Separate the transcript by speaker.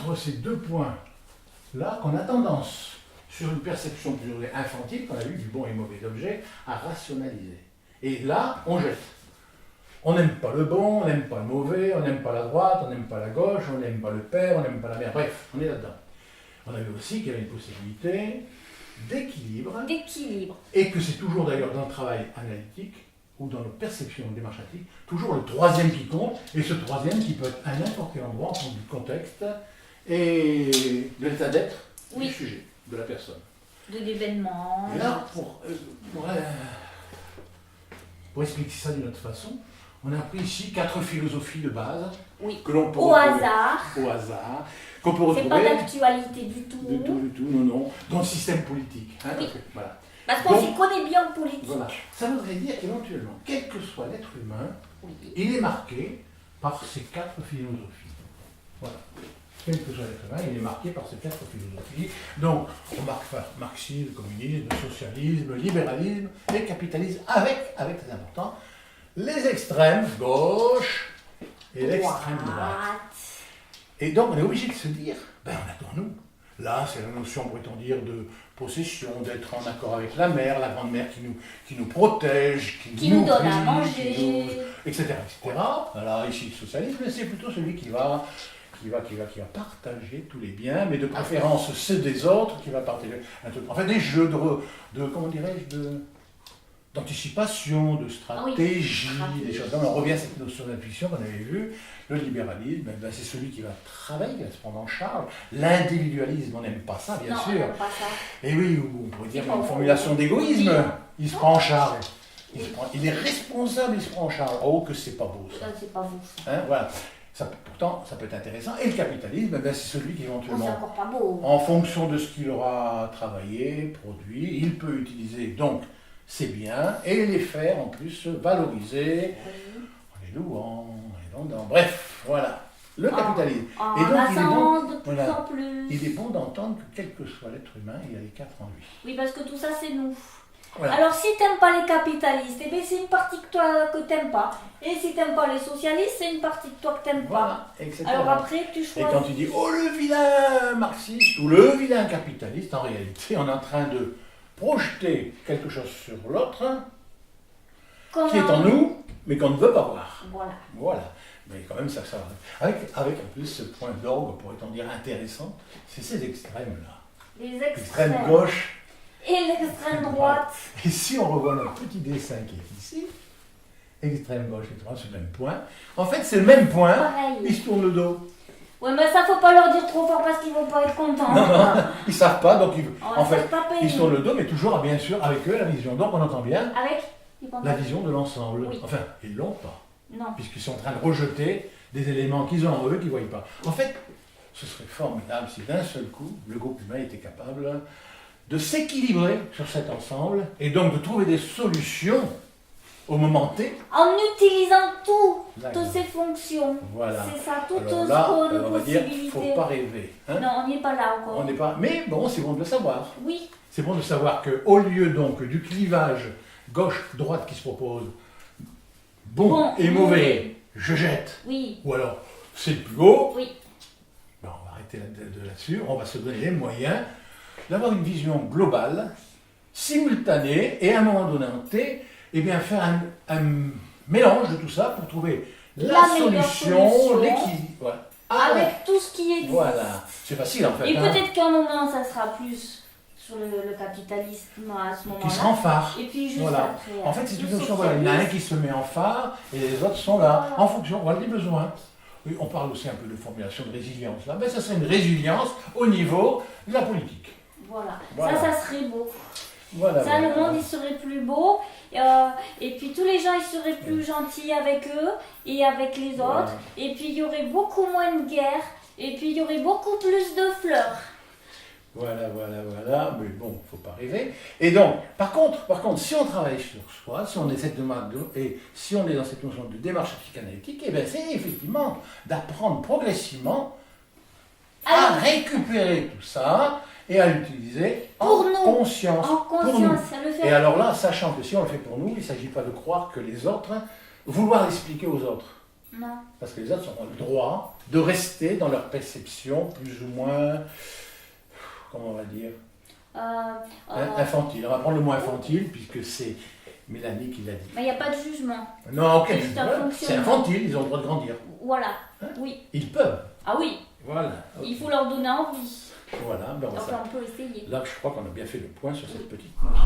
Speaker 1: entre ces deux points-là qu'on a tendance, sur une perception plus infantile, qu'on a vu du bon et mauvais objet, à rationaliser. Et là, on jette. On n'aime pas le bon, on n'aime pas le mauvais, on n'aime pas la droite, on n'aime pas la gauche, on n'aime pas le père, on n'aime pas la mère. Bref, on est là-dedans. On a vu aussi qu'il y avait une possibilité d'équilibre. Et que c'est toujours d'ailleurs dans le travail analytique, ou dans nos perceptions démarchatiques, toujours le troisième qui compte, et ce troisième qui peut être à n'importe quel endroit en fonction du contexte et de l'état d'être du sujet, de la personne.
Speaker 2: De l'événement.
Speaker 1: Et là, pour expliquer ça d'une autre façon, on a appris ici 4 philosophies de base que l'on peut retrouver au hasard, qu'on peut retrouver.
Speaker 2: C'est pas d'actualité du tout.
Speaker 1: Du tout, non, dans le système politique. Hein, voilà.
Speaker 2: Parce qu'on s'y connaît bien en politique.
Speaker 1: Voilà. Ça voudrait dire qu'éventuellement, quel que soit l'être humain, il est marqué par ces 4 philosophies. Voilà. Quel que soit l'être humain, il est marqué par ces 4 philosophies. Donc, on marque marxisme, communisme, socialisme, libéralisme et capitalisme, avec très important, les extrêmes gauche et l'extrême droite. Et donc, on est obligé de se dire, ben on attend nous. Là, c'est la notion, pourrait-on dire, de possession, d'être en accord avec la mère, la grande-mère qui nous protège,
Speaker 2: qui nous donne à manger,
Speaker 1: etc. Voilà, ici, le socialisme, c'est plutôt celui qui va partager tous les biens, mais de préférence ceux des autres, qui va partager un truc. En fait, des jeux de comment dirais-je, d'anticipation, de stratégie, des choses. Donc, on revient à cette notion d'intuition qu'on avait vue. Le libéralisme, ben, c'est celui qui va travailler, qui va se prendre en charge. L'individualisme, on n'aime pas ça, bien sûr.
Speaker 2: On pas ça.
Speaker 1: Et oui, on pourrait dire une formulation d'égoïsme. Il se prend en charge. Il est responsable, il se prend en charge. Oh, que c'est pas beau ça.
Speaker 2: C'est pas beau.
Speaker 1: Hein, voilà. Pourtant, ça peut être intéressant. Et le capitalisme, ben, c'est celui qui éventuellement,
Speaker 2: c'est encore pas beau.
Speaker 1: En fonction de ce qu'il aura travaillé, produit, il peut utiliser donc ses biens et les faire en plus valoriser en les louant, en les vendant. Bref, voilà. Le capitalisme.
Speaker 2: Et donc,
Speaker 1: il est bon d'entendre que quel que soit l'être humain, il a les 4 en lui.
Speaker 2: Oui, parce que tout ça, c'est nous.
Speaker 1: Voilà.
Speaker 2: Alors, si t'aimes pas les capitalistes, eh bien, c'est une partie que toi que t'aimes pas. Et si t'aimes pas les socialistes, c'est une partie que toi que t'aimes pas.
Speaker 1: Etc.
Speaker 2: Alors après, tu choisis.
Speaker 1: Et quand tu dis « Oh, le vilain marxiste » ou « le vilain capitaliste », en réalité, on est en train de projeter quelque chose sur l'autre qui est en nous, mais qu'on ne veut pas voir. Voilà. Mais quand même, ça avec en plus ce point d'orgue, pourrait-on dire intéressant, c'est ces extrêmes-là.
Speaker 2: Les extrêmes.
Speaker 1: L'extrême gauche.
Speaker 2: Et l'extrême droite.
Speaker 1: Et si on revoit notre petit dessin qui est ici, extrême gauche et droite, c'est le même point. En fait, c'est le même point, ils se tournent le dos.
Speaker 2: Ouais, mais ça, faut pas leur dire trop fort parce qu'ils vont pas être contents.
Speaker 1: Non, ils savent pas, donc en fait, ils se tournent le dos, mais toujours, bien sûr, avec eux, la vision. Donc, on entend bien la vision de l'ensemble.
Speaker 2: Oui.
Speaker 1: Enfin, ils l'ont pas.
Speaker 2: Non.
Speaker 1: Puisqu'ils sont en train de rejeter des éléments qu'ils ont en eux, qu'ils ne voient pas. En fait, ce serait formidable si d'un seul coup, le groupe humain était capable de s'équilibrer sur cet ensemble et donc de trouver des solutions au moment T.
Speaker 2: En utilisant toutes ces fonctions.
Speaker 1: Voilà.
Speaker 2: C'est ça, toutes
Speaker 1: alors là,
Speaker 2: nos
Speaker 1: on va dire, il ne
Speaker 2: possibilités.
Speaker 1: faut pas rêver. Hein.
Speaker 2: Non, on n'y est pas là encore.
Speaker 1: On n'est pas. Mais bon, c'est bon de le savoir.
Speaker 2: Oui.
Speaker 1: C'est bon de savoir qu'au lieu donc du clivage gauche-droite qui se propose, bon et mauvais, je jette.
Speaker 2: Oui.
Speaker 1: Ou alors, c'est le plus haut.
Speaker 2: Oui.
Speaker 1: Ben, on va arrêter là-dessus. On va se donner les moyens d'avoir une vision globale, simultanée, et à un moment donné en T, eh bien faire un mélange de tout ça pour trouver la solution, l'équilibre. Voilà.
Speaker 2: Avec tout ce qui existe.
Speaker 1: Voilà. C'est facile en fait.
Speaker 2: Et peut-être qu'à un moment, ça sera plus sur le capitalisme à ce moment-là.
Speaker 1: Qui sera en phare.
Speaker 2: Et puis juste
Speaker 1: voilà.
Speaker 2: après.
Speaker 1: En fait, c'est une notion. Voilà. Il y en a un qui se met en phare et les autres sont là, en fonction des besoins. Oui, on parle aussi un peu de formulation de résilience là. Mais ça serait une résilience au niveau de la politique.
Speaker 2: Voilà.
Speaker 1: Voilà.
Speaker 2: Ça serait beau.
Speaker 1: Voilà,
Speaker 2: ça, le monde, il serait plus beau. Et puis tous les gens, ils seraient plus gentils avec eux et avec les autres.
Speaker 1: Voilà.
Speaker 2: Et puis il y aurait beaucoup moins de guerre. Et puis il y aurait beaucoup plus de fleurs.
Speaker 1: Voilà. Mais bon, il ne faut pas rêver. Et donc, par contre, si on travaille sur soi, si on est si on est dans cette notion de démarche psychanalytique, eh bien, c'est effectivement d'apprendre progressivement à récupérer tout ça et à l'utiliser en conscience.
Speaker 2: Pour nous.
Speaker 1: Et alors là, sachant que si on le fait pour nous, il ne s'agit pas de croire que les autres, vouloir l'expliquer aux autres.
Speaker 2: Non.
Speaker 1: Parce que les autres ont le droit de rester dans leur perception plus ou moins, comment on va dire, infantile. On va prendre le mot infantile puisque c'est Mélanie qui l'a dit.
Speaker 2: Mais il n'y a pas de jugement.
Speaker 1: Non, ok,
Speaker 2: C'est juste un
Speaker 1: c'est
Speaker 2: fonctionnement.
Speaker 1: infantile, ils ont le droit de grandir.
Speaker 2: Voilà.
Speaker 1: Hein?
Speaker 2: Oui.
Speaker 1: Ils peuvent.
Speaker 2: Ah oui.
Speaker 1: Voilà.
Speaker 2: Il faut leur donner envie.
Speaker 1: Voilà, ben
Speaker 2: Enfin, on peut essayer.
Speaker 1: là je crois qu'on a bien fait le point sur cette petite manche.